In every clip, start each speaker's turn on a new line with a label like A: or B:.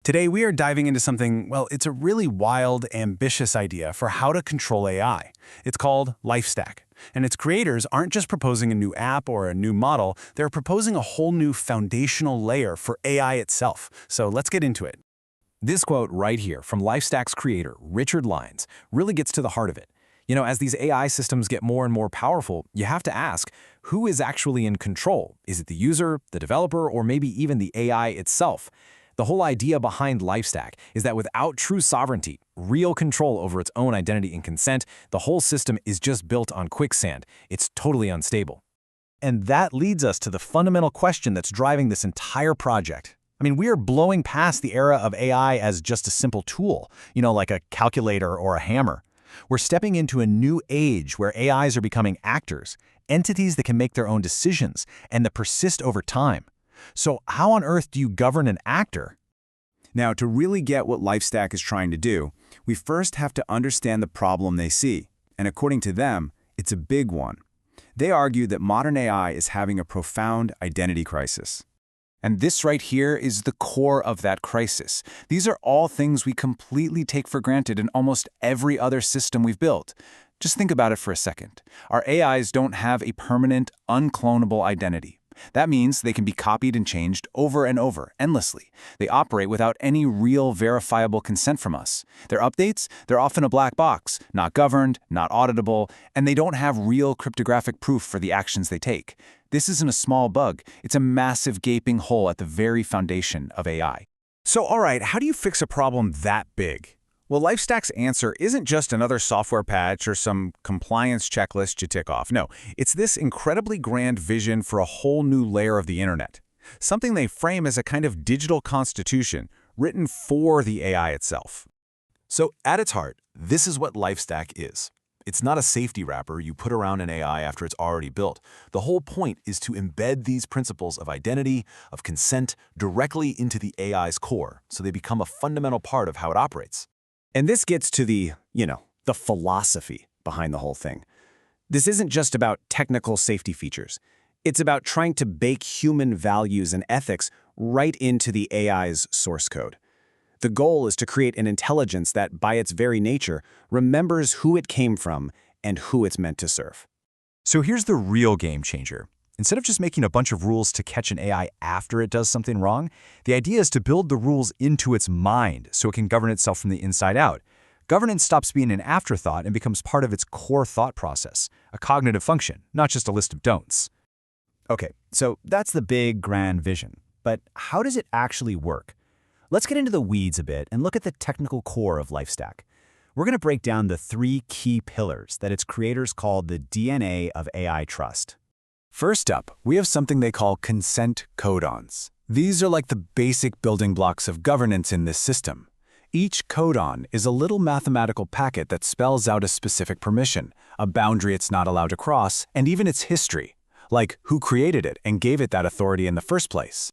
A: Today we are diving into something, well, it's a really wild, ambitious idea for how to control AI. It's called LifeStack. And its creators aren't just proposing a new app or a new model, they're proposing a whole new foundational layer for AI itself. So let's get into it.
B: This quote right here from LifeStack's creator, Richard Lynes, really gets to the heart of it. As these AI systems get more and more powerful, you have to ask, who is actually in control? Is it the user, the developer, or maybe even the AI itself? The whole idea behind LifeStack is that without true sovereignty, real control over its own identity and consent, the whole system is just built on quicksand. It's totally unstable.
C: And that leads us to the fundamental question that's driving this entire project. We are blowing past the era of AI as just a simple tool, like a calculator or a hammer. We're stepping into a new age where AIs are becoming actors, entities that can make their own decisions and that persist over time. So how on earth do you govern an actor?
D: Now, to really get what LifeStack is trying to do, we first have to understand the problem they see. And according to them, it's a big one. They argue that modern AI is having a profound identity crisis. And this right here is the core of that crisis. These are all things we completely take for granted in almost every other system we've built. Just think about it for a second. Our AIs don't have a permanent, unclonable identity. That means they can be copied and changed over and over, endlessly. They operate without any real verifiable consent from us. Their updates, they're often a black box, not governed, not auditable, and they don't have real cryptographic proof for the actions they take. This isn't a small bug. It's a massive gaping hole at the very foundation of AI.
C: So, all right, how do you fix a problem that big? Well, LifeStack's answer isn't just another software patch or some compliance checklist you tick off. No, it's this incredibly grand vision for a whole new layer of the internet. Something they frame as a kind of digital constitution written for the AI itself.
B: So at its heart, this is what LifeStack is. It's not a safety wrapper you put around an AI after it's already built. The whole point is to embed these principles of identity, of consent, directly into the AI's core, so they become a fundamental part of how it operates.
E: And this gets to the philosophy behind the whole thing. This isn't just about technical safety features. It's about trying to bake human values and ethics right into the AI's source code. The goal is to create an intelligence that, by its very nature, remembers who it came from and who it's meant to serve.
C: So here's the real game changer. Instead of just making a bunch of rules to catch an AI after it does something wrong, the idea is to build the rules into its mind so it can govern itself from the inside out. Governance stops being an afterthought and becomes part of its core thought process, a cognitive function, not just a list of don'ts.
E: Okay, so that's the big, grand vision. But how does it actually work? Let's get into the weeds a bit and look at the technical core of LifeStack. We're going to break down the 3 key pillars that its creators called the DNA of AI trust.
D: First up, we have something they call consent codons. These are like the basic building blocks of governance in this system. Each codon is a little mathematical packet that spells out a specific permission, a boundary it's not allowed to cross, and even its history, like who created it and gave it that authority in the first place.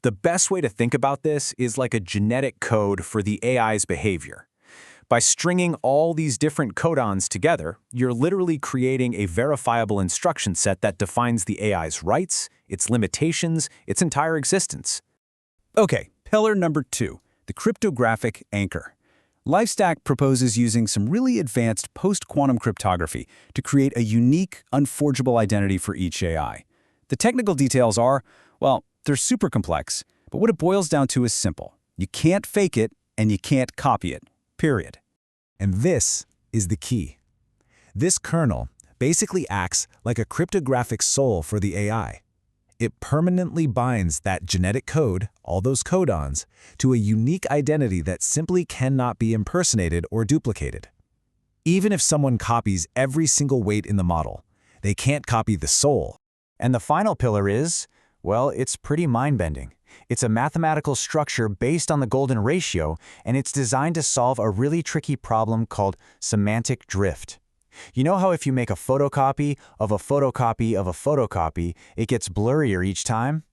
D: The best way to think about this is like a genetic code for the AI's behavior. By stringing all these different codons together, you're literally creating a verifiable instruction set that defines the AI's rights, its limitations, its entire existence.
E: Okay, pillar number 2, the cryptographic anchor. LifeStack proposes using some really advanced post-quantum cryptography to create a unique, unforgeable identity for each AI. The technical details are, well, they're super complex, but what it boils down to is simple. You can't fake it, and you can't copy it. Period.
C: And this is the key. This kernel basically acts like a cryptographic soul for the AI. It permanently binds that genetic code, all those codons, to a unique identity that simply cannot be impersonated or duplicated. Even if someone copies every single weight in the model, they can't copy the soul.
E: And the final pillar is, well, it's pretty mind-bending. It's a mathematical structure based on the golden ratio, and it's designed to solve a really tricky problem called semantic drift. You know how if you make a photocopy of a photocopy of a photocopy, it gets blurrier each time?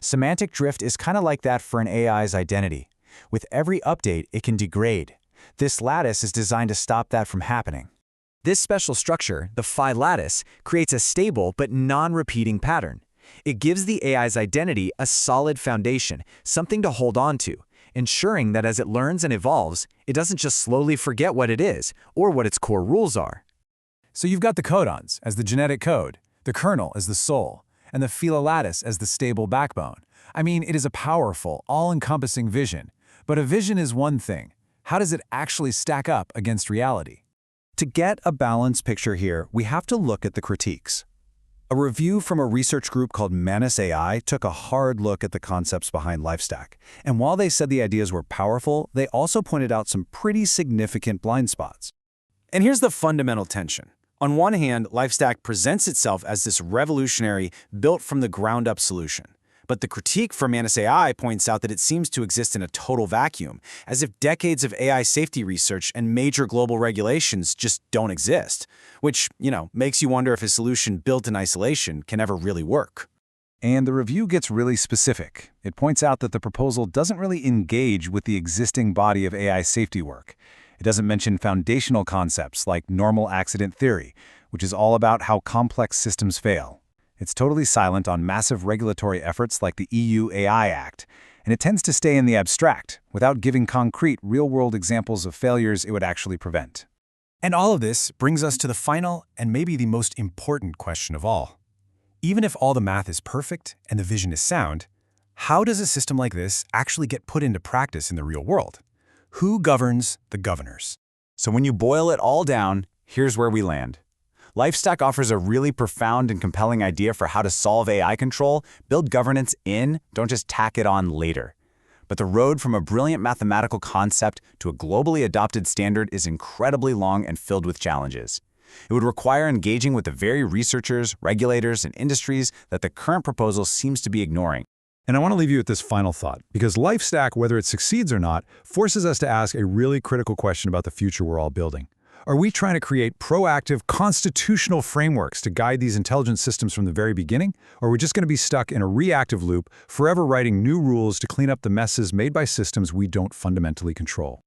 E: Semantic drift is kind of like that for an AI's identity. With every update, it can degrade. This lattice is designed to stop that from happening. This special structure, the phi lattice, creates a stable but non-repeating pattern. It gives the AI's identity a solid foundation, something to hold on to. ensuring that as it learns and evolves, it doesn't just slowly forget what it is or what its core rules are.
A: So you've got the codons as the genetic code, the kernel as the soul, and the phylolattice as the stable backbone. I mean, it is a powerful, all-encompassing vision. But a vision is one thing. How does it actually stack up against reality?
C: To get a balanced picture here, we have to look at the critiques. A review from a research group called Manus AI took a hard look at the concepts behind LifeStack. And while they said the ideas were powerful, they also pointed out some pretty significant blind spots.
B: And here's the fundamental tension. On one hand, LifeStack presents itself as this revolutionary, built-from-the-ground-up solution. But the critique from Manus AI points out that it seems to exist in a total vacuum, as if decades of AI safety research and major global regulations just don't exist, which, makes you wonder if a solution built in isolation can ever really work.
C: And the review gets really specific. It points out that the proposal doesn't really engage with the existing body of AI safety work. It doesn't mention foundational concepts like normal accident theory, which is all about how complex systems fail. It's totally silent on massive regulatory efforts like the EU AI Act, and it tends to stay in the abstract, without giving concrete, real-world examples of failures it would actually prevent.
A: And all of this brings us to the final and maybe the most important question of all. Even if all the math is perfect and the vision is sound, how does a system like this actually get put into practice in the real world? Who governs the governors?
E: So when you boil it all down, here's where we land. LifeStack offers a really profound and compelling idea for how to solve AI control, build governance in, don't just tack it on later. But the road from a brilliant mathematical concept to a globally adopted standard is incredibly long and filled with challenges. It would require engaging with the very researchers, regulators, and industries that the current proposal seems to be ignoring.
F: And I want to leave you with this final thought, because LifeStack, whether it succeeds or not, forces us to ask a really critical question about the future we're all building. Are we trying to create proactive, constitutional frameworks to guide these intelligent systems from the very beginning? Or are we just going to be stuck in a reactive loop, forever writing new rules to clean up the messes made by systems we don't fundamentally control?